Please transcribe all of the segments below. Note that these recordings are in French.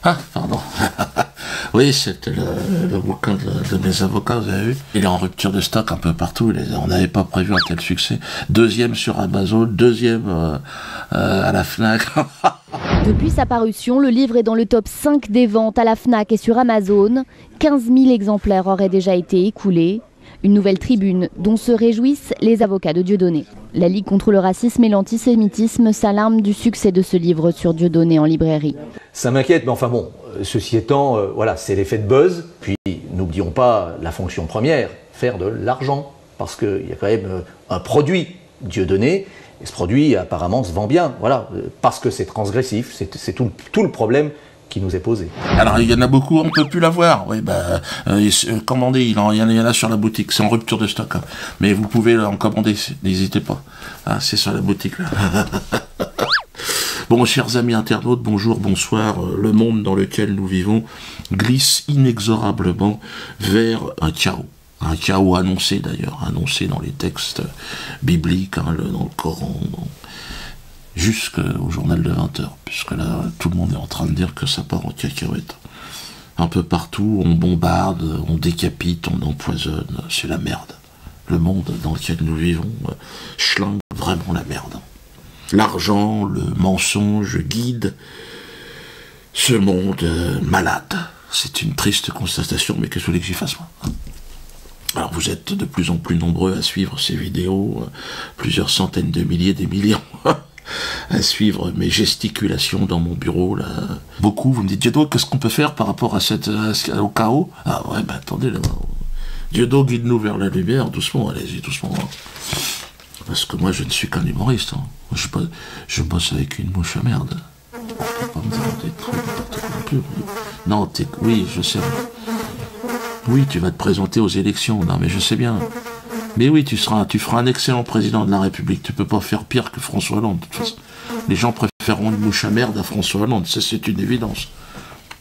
Ah, pardon. Oui, c'était le bouquin de mes avocats, vous avez vu. Il est en rupture de stock un peu partout. On n'avait pas prévu un tel succès. Deuxième sur Amazon, deuxième à la Fnac. Depuis sa parution, le livre est dans le top 5 des ventes à la Fnac et sur Amazon. 15 000 exemplaires auraient déjà été écoulés. Une nouvelle tribune dont se réjouissent les avocats de Dieudonné. La Ligue contre le racisme et l'antisémitisme s'alarme du succès de ce livre sur Dieudonné en librairie. Ça m'inquiète, mais enfin bon, ceci étant, voilà, c'est l'effet de buzz. Puis n'oublions pas la fonction première, faire de l'argent. Parce qu'il y a quand même un produit, Dieudonné, et ce produit apparemment se vend bien. Voilà, parce que c'est transgressif, c'est tout le problème qui nous est posé. Alors il y en a beaucoup, on ne peut plus l'avoir. Oui, commandez, il y en a sur la boutique, c'est en rupture de stock. Hein. Mais vous pouvez en commander, n'hésitez pas. Ah, c'est sur la boutique là. Bon, chers amis internautes, bonjour, bonsoir. Le monde dans lequel nous vivons glisse inexorablement vers un chaos. Un chaos annoncé d'ailleurs, annoncé dans les textes bibliques, hein, dans le Coran, jusqu'au journal de 20h, puisque là, tout le monde est en train de dire que ça part en cacahuète. Un peu partout, on bombarde, on décapite, on empoisonne, c'est la merde. Le monde dans lequel nous vivons schlingue vraiment la merde. L'argent, le mensonge guide ce monde malade. C'est une triste constatation, mais qu'est-ce que vous voulez que j'y fasse, moi, hein? Alors vous êtes de plus en plus nombreux à suivre ces vidéos, plusieurs centaines de milliers, des millions, à suivre mes gesticulations dans mon bureau, là. Beaucoup, vous me dites, Dieudo, qu'est-ce qu'on peut faire par rapport au chaos? Ah ouais, ben attendez, là, Dieudo, guide-nous vers la lumière, doucement, allez-y, doucement. Parce que moi, je ne suis qu'un humoriste. Hein. Je bosse avec une mouche à merde. Pas me dire des trucs, non plus. Non, oui, je sais. Oui, tu vas te présenter aux élections. Non, mais je sais bien. Mais oui, tu feras un excellent président de la République. Tu peux pas faire pire que François Hollande. De toute façon, les gens préféreront une mouche à merde à François Hollande. Ça, c'est une évidence.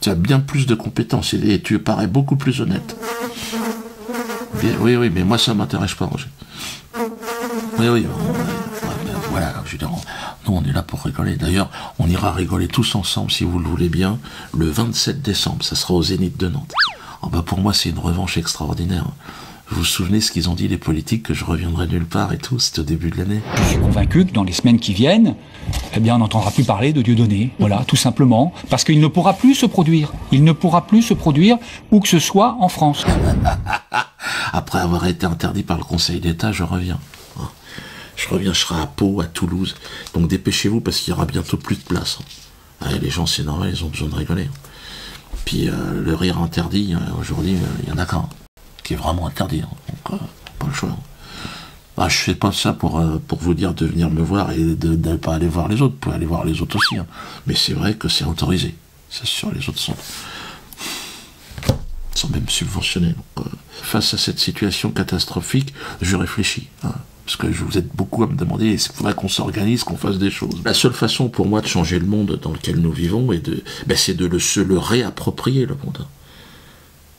Tu as bien plus de compétences et tu parais beaucoup plus honnête. Bien, oui, mais moi, ça m'intéresse pas, Roger. Oui, voilà, je veux dire, nous, on est là pour rigoler. D'ailleurs, on ira rigoler tous ensemble, si vous le voulez bien, le 27 décembre. Ça sera au Zénith de Nantes. Oh, bah, pour moi, c'est une revanche extraordinaire. Vous vous souvenez ce qu'ils ont dit, les politiques, que je reviendrai nulle part et tout, c'était au début de l'année. Je suis convaincu que dans les semaines qui viennent, eh bien, on n'entendra plus parler de Dieudonné. Voilà, tout simplement. Parce qu'il ne pourra plus se produire. Il ne pourra plus se produire où que ce soit en France. Après avoir été interdit par le Conseil d'État, je reviens. Je serai à Pau, à Toulouse. Donc dépêchez-vous parce qu'il y aura bientôt plus de place. Les gens, c'est normal, ils ont besoin de rigoler. Puis le rire interdit, aujourd'hui, il y en a qu'un qui est vraiment interdit. Donc, pas le choix. Je fais pas ça pour vous dire de venir me voir et de ne pas aller voir les autres. Vous pouvez aller voir les autres aussi. Hein. Mais c'est vrai que c'est autorisé. C'est sûr, les autres sont même subventionnés. Donc, face à cette situation catastrophique, je réfléchis. Hein. Parce que vous êtes beaucoup à me demander, il faudrait qu'on s'organise, qu'on fasse des choses. La seule façon pour moi de changer le monde dans lequel nous vivons, c'est de se le réapproprier, le monde.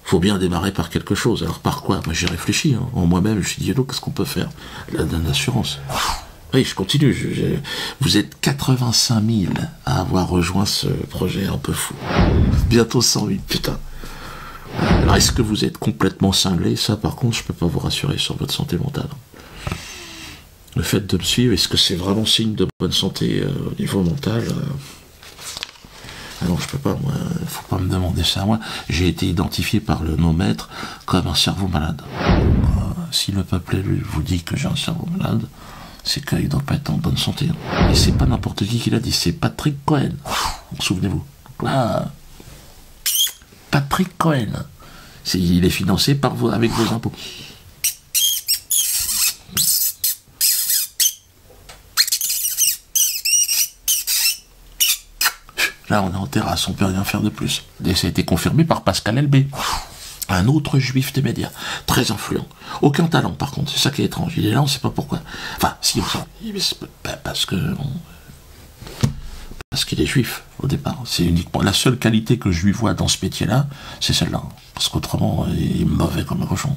Il faut bien démarrer par quelque chose. Alors par quoi? Moi j'ai réfléchi, hein. En moi-même, je me suis dit, qu'est-ce qu'on peut faire? L'assurance. Oui, je continue. Vous êtes 85 000 à avoir rejoint ce projet un peu fou. Bientôt 108, putain. Alors est-ce que vous êtes complètement cinglé? Ça par contre, je peux pas vous rassurer sur votre santé mentale. Le fait de me suivre, est-ce que c'est vraiment signe de bonne santé au niveau mental? Alors je peux pas, moi, faut pas me demander ça à moi. J'ai été identifié par le non-maître comme un cerveau malade. Si le peuple élu vous dit que j'ai un cerveau malade, c'est qu'il doit pas être en bonne santé. Et c'est pas n'importe qui l'a dit, c'est Patrick Cohen. Souvenez-vous. Là, Patrick Cohen. Il est financé avec vos impôts. Là, on est en terrasse, on peut rien faire de plus. Et ça a été confirmé par Pascal Elbé, un autre juif des médias, très influent. Aucun talent, par contre, c'est ça qui est étrange. Il est là, on ne sait pas pourquoi. Enfin, si, on sait. Parce qu'il est juif, au départ. C'est uniquement la seule qualité que je lui vois dans ce métier-là, c'est celle-là. Parce qu'autrement, il est mauvais comme un cochon.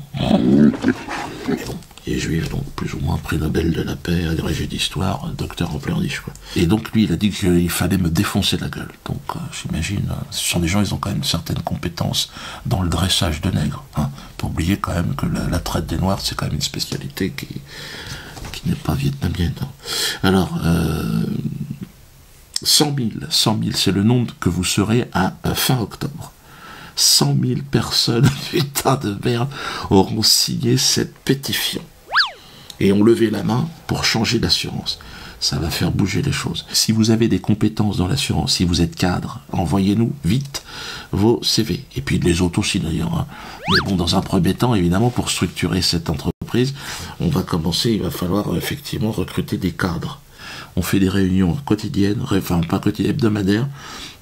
Mais bon, il est juif, donc plus ou moins prix Nobel de la paix, agrégé d'histoire, docteur en pleurniche, quoi. Et donc lui, il a dit qu'il fallait me défoncer la gueule. Donc j'imagine, ce sont des gens, ils ont quand même certaines compétences dans le dressage de nègres. Hein. Faut oublier quand même que la traite des Noirs, c'est quand même une spécialité qui n'est pas vietnamienne. Hein. Alors, 100 000, c'est le nombre que vous serez à fin octobre. 100 000 personnes, putain de merde, auront signé cette pétition. Et ont levé la main pour changer d'assurance. Ça va faire bouger les choses. Si vous avez des compétences dans l'assurance, si vous êtes cadre, envoyez-nous vite vos CV. Et puis les autres aussi d'ailleurs. Hein. Mais bon, dans un premier temps, évidemment, pour structurer cette entreprise, on va commencer, il va falloir effectivement recruter des cadres. On fait des réunions quotidiennes, enfin pas quotidiennes, hebdomadaires,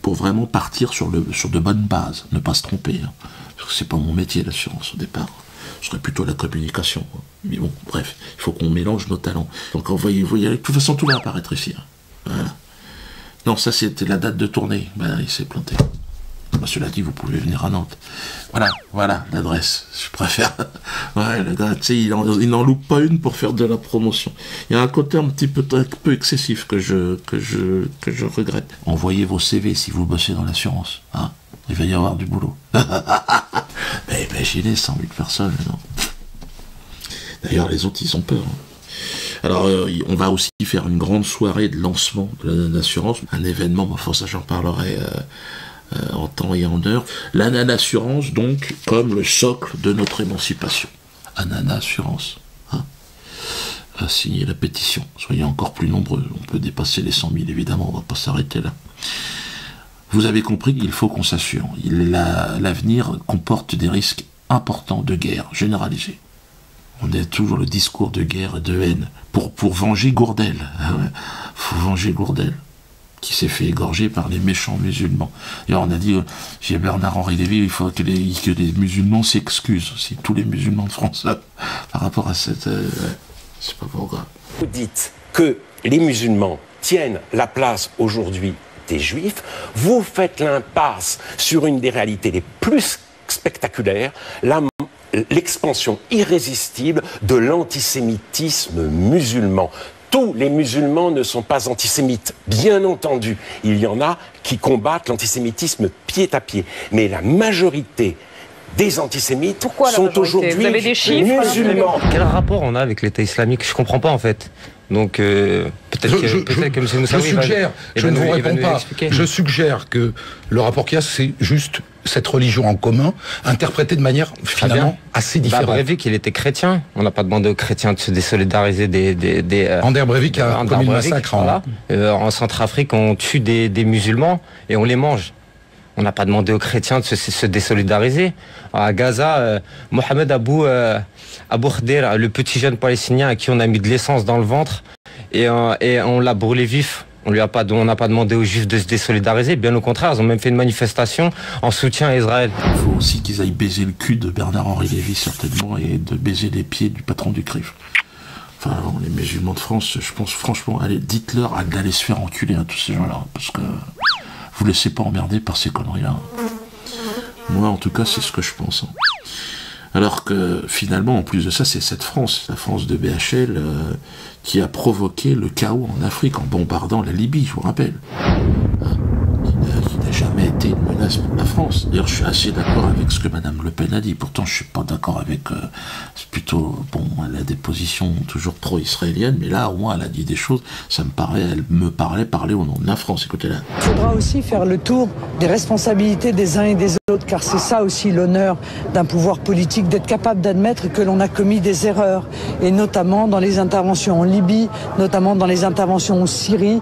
pour vraiment partir sur de bonnes bases, ne pas se tromper. Hein. Parce que c'est pas mon métier l'assurance au départ. Ce serait plutôt la communication. Quoi. Mais bon, bref, il faut qu'on mélange nos talents. Donc envoyez-vous, de toute façon tout va apparaître ici. Hein. Voilà. Non, ça c'était la date de tournée. Ben, il s'est planté. Ben, cela dit, vous pouvez venir à Nantes. Voilà l'adresse. Je préfère. Ouais, le gars, tu sais, il n'en loupe pas une pour faire de la promotion. Il y a un côté un peu excessif que je regrette. Envoyez vos CV si vous bossez dans l'assurance. Hein. Il va y avoir du boulot. Mais imaginez 100 000 personnes, non. D'ailleurs, les autres, ils ont peur. Hein. Alors, on va aussi faire une grande soirée de lancement de l'assurance. Un événement, enfin, ça, j'en parlerai en temps et en heure. L'Anana Assurance, donc, comme le socle de notre émancipation. Anana Assurance. Hein. Signez la pétition. Soyez encore plus nombreux. On peut dépasser les 100 000, évidemment. On ne va pas s'arrêter là. Vous avez compris qu'il faut qu'on s'assure. L'avenir comporte des risques importants de guerre généralisée. On a toujours le discours de guerre et de haine. Pour venger Gourdel. Faut venger Gourdel, qui s'est fait égorger par les méchants musulmans. Et on a dit, chez Bernard-Henri Lévy, il faut que les musulmans s'excusent aussi, tous les musulmans de France, là, par rapport à cette... c'est pas pour grave. Vous dites que les musulmans tiennent la place aujourd'hui des juifs, vous faites l'impasse sur une des réalités les plus spectaculaires, l'expansion irrésistible de l'antisémitisme musulman. Tous les musulmans ne sont pas antisémites, bien entendu. Il y en a qui combattent l'antisémitisme pied à pied. Mais la majorité des antisémites sont aujourd'hui musulmans. Quel rapport on a avec l'État islamique? Je comprends pas en fait. Donc peut-être que M. Moussaoui je ne vous réponds pas. Je suggère que le rapport qu'il y a, c'est juste cette religion en commun, interprétée de manière finalement assez différente. Breivik, il était chrétien. On n'a pas demandé aux chrétiens de se désolidariser des Anders Breivik a commis le massacre. En Centrafrique, on tue des musulmans et on les mange. On n'a pas demandé aux chrétiens de se désolidariser. À Gaza, Mohamed Abou Khder, le petit jeune palestinien à qui on a mis de l'essence dans le ventre et on l'a brûlé vif. On n'a pas demandé aux juifs de se désolidariser. Bien au contraire, ils ont même fait une manifestation en soutien à Israël. Il faut aussi qu'ils aillent baiser le cul de Bernard-Henri Lévy, certainement, et de baiser les pieds du patron du CRIF. Enfin, les musulmans de France, je pense franchement, allez, dites-leur d'aller se faire enculer à tous ces gens-là, parce que vous laissez pas emmerder par ces conneries-là. Moi, en tout cas, c'est ce que je pense. Hein. Alors que, finalement, en plus de ça, c'est cette France, la France de BHL, qui a provoqué le chaos en Afrique en bombardant la Libye, je vous rappelle. Hein, qui n'a jamais été une menace pour la France. D'ailleurs, je suis assez d'accord avec ce que Mme Le Pen a dit. Pourtant, je suis pas d'accord avec... c'est plutôt... Bon, elle a des positions toujours pro-israéliennes, mais là, au moins, elle a dit des choses. Elle me parlait parler au nom de la France. Écoutez-la. Il faudra aussi faire le tour des responsabilités des uns et des autres, car c'est ça aussi l'honneur d'un pouvoir politique, d'être capable d'admettre que l'on a commis des erreurs, et notamment dans les interventions en Libye, notamment dans les interventions en Syrie,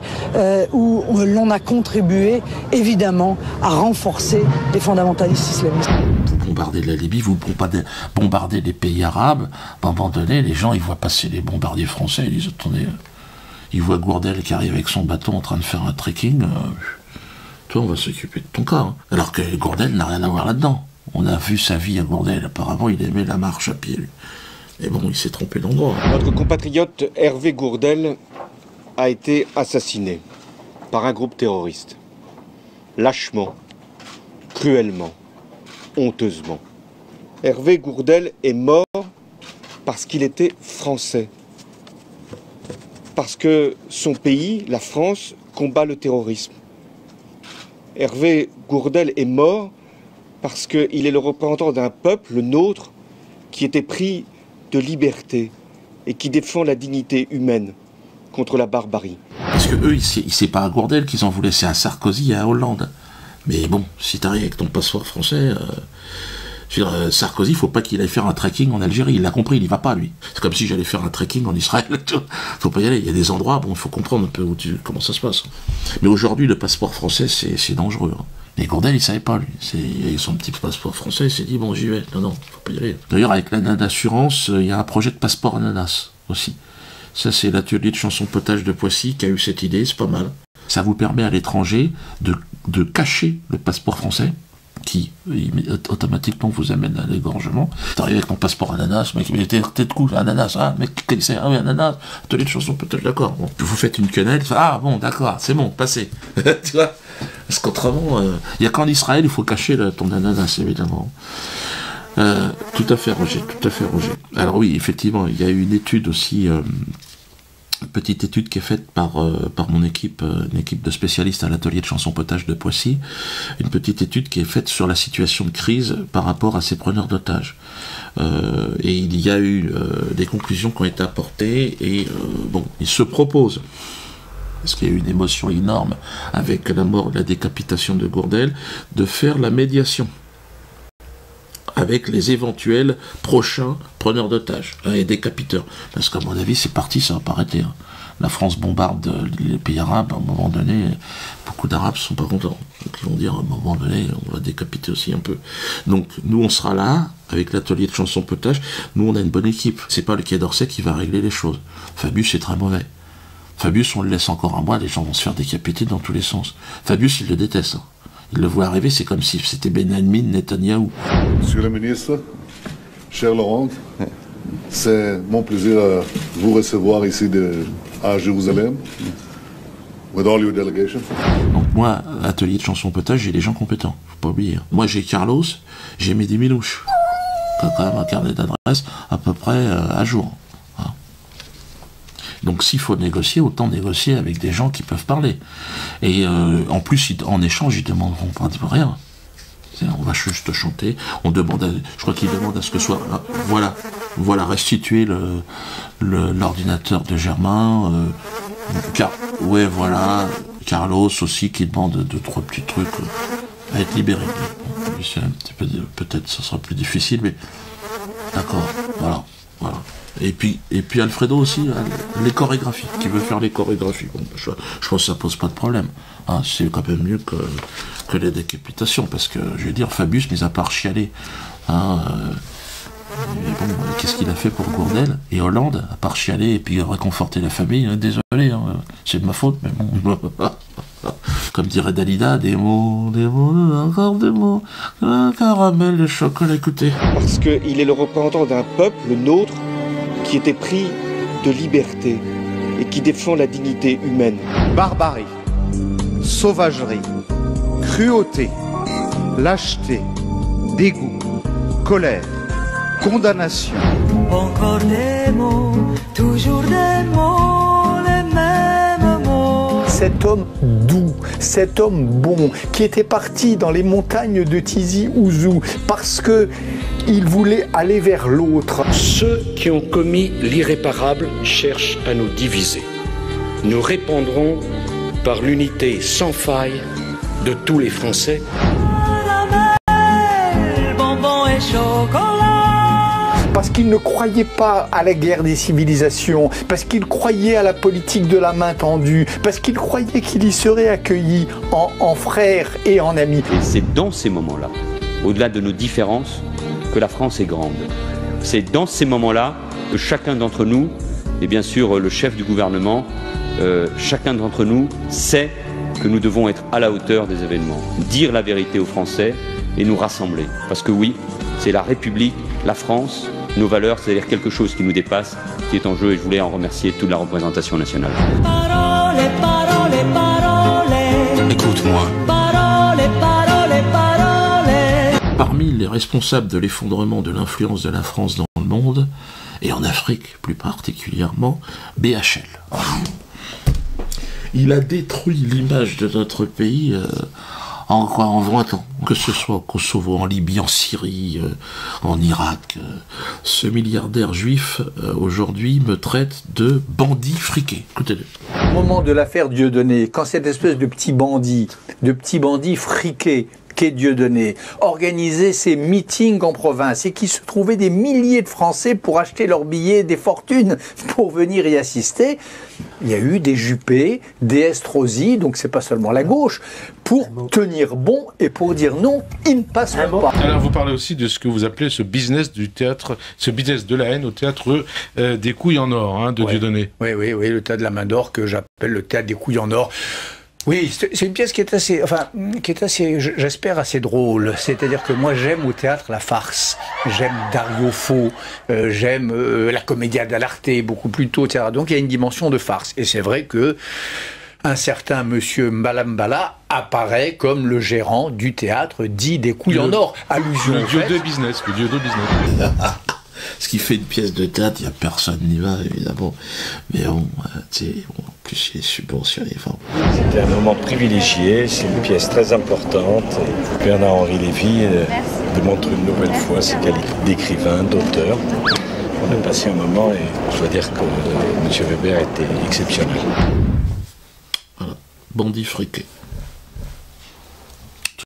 où l'on a contribué, évidemment, à renforcer les fondamentalistes islamistes. Vous bombardez la Libye, vous bombardez les pays arabes, à un moment donné, les gens, ils voient passer les bombardiers français, ils disent, attendez, ils voient Gourdel qui arrive avec son bateau en train de faire un trekking, toi, on va s'occuper de ton cas. Hein. Alors que Gourdel n'a rien à voir là-dedans. On a vu sa vie à Gourdel, apparemment, il aimait la marche à pied, lui. Et bon, il s'est trompé d'endroit. Notre compatriote Hervé Gourdel a été assassiné par un groupe terroriste. Lâchement, cruellement, honteusement. Hervé Gourdel est mort parce qu'il était français. Parce que son pays, la France, combat le terrorisme. Hervé Gourdel est mort parce qu'il est le représentant d'un peuple, le nôtre, qui était pris de liberté et qui défend la dignité humaine contre la barbarie. Parce que eux, c'est pas à Gourdel qu'ils en voulaient, c'est à Sarkozy et à Hollande. Mais bon, si t'arrives avec ton passeport français, je veux dire, Sarkozy, il faut pas qu'il aille faire un trekking en Algérie, il l'a compris, il y va pas lui. C'est comme si j'allais faire un trekking en Israël, faut pas y aller, il y a des endroits, bon, il faut comprendre un peu comment ça se passe. Mais aujourd'hui, le passeport français, c'est dangereux. Hein. Mais Gourdel, il savait pas, lui. Avec son petit passeport français, il s'est dit, bon, j'y vais. Non, faut pas y aller. D'ailleurs, avec l'ANA d'assurance, il y a un projet de passeport ananas aussi. Ça, c'est l'atelier de chanson potage de Poissy qui a eu cette idée, c'est pas mal. Ça vous permet à l'étranger de cacher le passeport français, qui automatiquement vous amène à l'égorgement. T'arrives avec ton passeport ananas, mec, mais t'es de coup, ananas, hein, mec, c'est ah oui, ananas, atelier de chanson potage, d'accord. Bon. Vous faites une quenelle, ah bon, d'accord, c'est bon, passez. Tu vois. Parce qu'autrement, il n'y a qu'en Israël, il faut cacher ton ananas, évidemment. Tout à fait, Roger, tout à fait, Roger. Alors oui, effectivement, il y a eu une étude aussi, une petite étude qui est faite par mon équipe, une équipe de spécialistes à l'atelier de chanson potage de Poissy, une petite étude qui est faite sur la situation de crise par rapport à ces preneurs d'otages. Et il y a eu des conclusions qui ont été apportées, et bon, il se propose, parce qu'il y a eu une émotion énorme avec la mort, la décapitation de Gourdel, de faire la médiation avec les éventuels prochains preneurs d'otages et décapiteurs. Parce qu'à mon avis, c'est parti, ça va pas arrêter. Hein. La France bombarde les pays arabes, à un moment donné, beaucoup d'Arabes ne sont pas contents. Donc ils vont dire, à un moment donné, on va décapiter aussi un peu. Donc nous, on sera là, avec l'atelier de chanson potage, nous, on a une bonne équipe. C'est pas le Quai d'Orsay qui va régler les choses. Fabius, c'est très mauvais. Fabius, on le laisse encore un mois, les gens vont se faire décapiter dans tous les sens. Fabius, il le déteste. Hein. Il le voit arriver, c'est comme si c'était Benjamin Netanyahou. Monsieur le ministre, cher Laurent, c'est mon plaisir de vous recevoir ici à Jérusalem, with all your delegation. Donc moi, atelier de chanson potage, j'ai des gens compétents, faut pas oublier. Moi, j'ai Carlos, j'ai Mehdi Milouche, qui a quand même un carnet d'adresse à peu près à jour. Donc s'il faut négocier, autant négocier avec des gens qui peuvent parler. Et en plus, en échange, ils ne demanderont pas rien. On va juste chanter, on demande je crois qu'ils demandent à ce que soit... Voilà, restituer l'ordinateur de Germain. Ouais, voilà, Carlos aussi qui demande 2-3 petits trucs à être libéré. Peut-être ça sera plus difficile, mais d'accord, voilà. Et puis Alfredo aussi, les chorégraphies, qui veut faire les chorégraphies. Bon, je pense que ça pose pas de problème. Hein, c'est quand même mieux que les décapitations, parce que, je vais dire, Fabius, mis à part chialer, hein, bon, qu'est-ce qu'il a fait pour Gourdel et Hollande, à part chialer et puis réconforter la famille, désolé, hein, c'est de ma faute, mais bon... Comme dirait Dalida, des mots, encore des mots, un caramel de chocolat, écoutez. Parce qu'il est le représentant d'un peuple, le nôtre, qui était pris de liberté et qui défend la dignité humaine. Barbarie, sauvagerie, cruauté, lâcheté, dégoût, colère, condamnation. Encore des mots, toujours des mots, les mêmes mots. Cet homme doux, cet homme bon, qui était parti dans les montagnes de Tizi Ouzou parce que il voulait aller vers l'autre. Ceux qui ont commis l'irréparable cherchent à nous diviser. Nous répondrons par l'unité sans faille de tous les Français. Caramel, bonbons et chocolat. Parce qu'il ne croyait pas à la guerre des civilisations, parce qu'il croyait à la politique de la main tendue, parce qu'il croyait qu'il y serait accueilli en frères et en amis. Et c'est dans ces moments-là, au-delà de nos différences, que la France est grande. C'est dans ces moments-là que chacun d'entre nous, et bien sûr le chef du gouvernement, chacun d'entre nous sait que nous devons être à la hauteur des événements, dire la vérité aux Français et nous rassembler. Parce que oui, c'est la République, la France, nos valeurs, c'est-à-dire quelque chose qui nous dépasse, qui est en jeu, et je voulais en remercier toute la représentation nationale. Parole, parole, parole. Écoute-moi. Parole, parole, parole. Parmi les responsables de l'effondrement de l'influence de la France dans le monde, et en Afrique plus particulièrement, BHL. Il a détruit l'image de notre pays en 20 ans, que ce soit au Kosovo, en Libye, en Syrie, en Irak. Ce milliardaire juif, aujourd'hui, me traite de bandit friqué. Écoutez-le. Au moment de l'affaire Dieudonné, quand cette espèce de petit bandit friqué, qu'est Dieudonné, organisait ses meetings en province et qui se trouvaient des milliers de Français pour acheter leurs billets, des fortunes pour venir y assister, il y a eu des Juppé, des Estrosi, donc c'est pas seulement la gauche, pour tenir bon et pour dire non, ils ne passeront pas. Alors vous parlez aussi de ce que vous appelez ce business du théâtre, ce business de la haine au théâtre des couilles en or, hein, de Dieudonné. Oui, le théâtre de la main d'or que j'appelle le théâtre des couilles en or. Oui, c'est une pièce qui est assez, j'espère, assez drôle. C'est-à-dire que moi, j'aime au théâtre la farce. J'aime Dario Fo, j'aime la commedia dell'arte beaucoup plus tôt, etc. Donc il y a une dimension de farce. Et c'est vrai que un certain monsieur Mbalambala apparaît comme le gérant du théâtre dit des couilles en or. Allusion le dieu de business, le dieu de business. Ce qui fait une pièce de théâtre, il n'y a personne n'y va, évidemment. Mais bon, tu sais, en plus, il est subventionné. Enfin. C'était un moment privilégié, c'est une pièce très importante. Bernard-Henri Lévy démontre une nouvelle fois ses qualités d'écrivain, d'auteur. On a passé un moment et je dois dire que M. Weber était exceptionnel. Voilà, bandit friqué.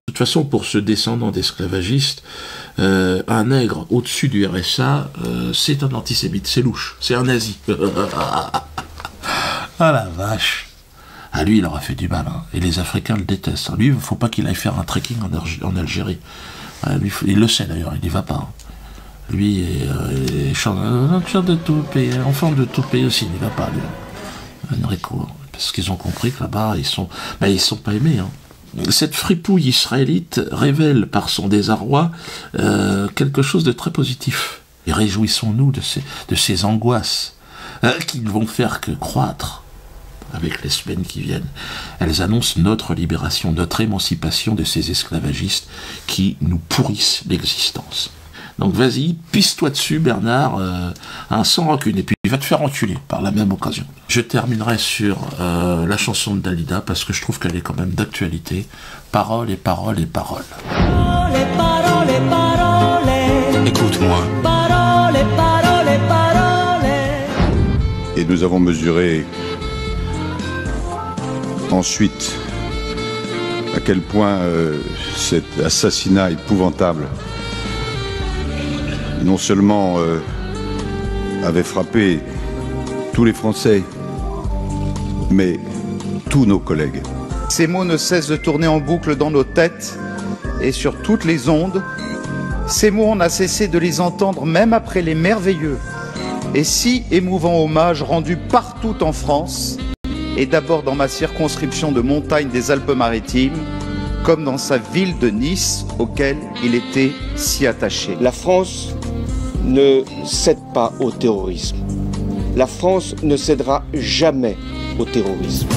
De toute façon, pour ce descendant d'esclavagistes, un nègre au-dessus du RSA, c'est un antisémite, c'est louche, c'est un nazi. Ah la vache. Ah lui, il aura fait du mal, hein. Et les Africains le détestent. Lui, il ne faut pas qu'il aille faire un trekking en Algérie. Lui, il le sait d'ailleurs, il n'y va pas. Hein. Lui, de tout pays, enfant de tout pays aussi, il n'y va pas, lui. Enrico, parce qu'ils ont compris que là-bas, ils sont pas aimés, hein. Cette fripouille israélite révèle par son désarroi quelque chose de très positif. Et réjouissons-nous de ces angoisses qui ne vont faire que croître avec les semaines qui viennent. Elles annoncent notre libération, notre émancipation de ces esclavagistes qui nous pourrissent l'existence. Donc vas-y, pisse-toi dessus Bernard, sans rancune, et puis il va te faire enculer par la même occasion. Je terminerai sur la chanson de Dalida, parce que je trouve qu'elle est quand même d'actualité. Paroles et paroles et paroles. Parole, parole, parole. Écoute-moi. Parole, parole, parole. Et nous avons mesuré ensuite à quel point cet assassinat épouvantable non seulement avait frappé tous les Français, mais tous nos collègues. Ces mots ne cessent de tourner en boucle dans nos têtes et sur toutes les ondes. Ces mots, on n'a cessé de les entendre même après les merveilleux et si émouvants hommages rendus partout en France, et d'abord dans ma circonscription de montagne des Alpes-Maritimes, comme dans sa ville de Nice, auquel il était si attaché. La France ne cède pas au terrorisme. La France ne cédera jamais au terrorisme.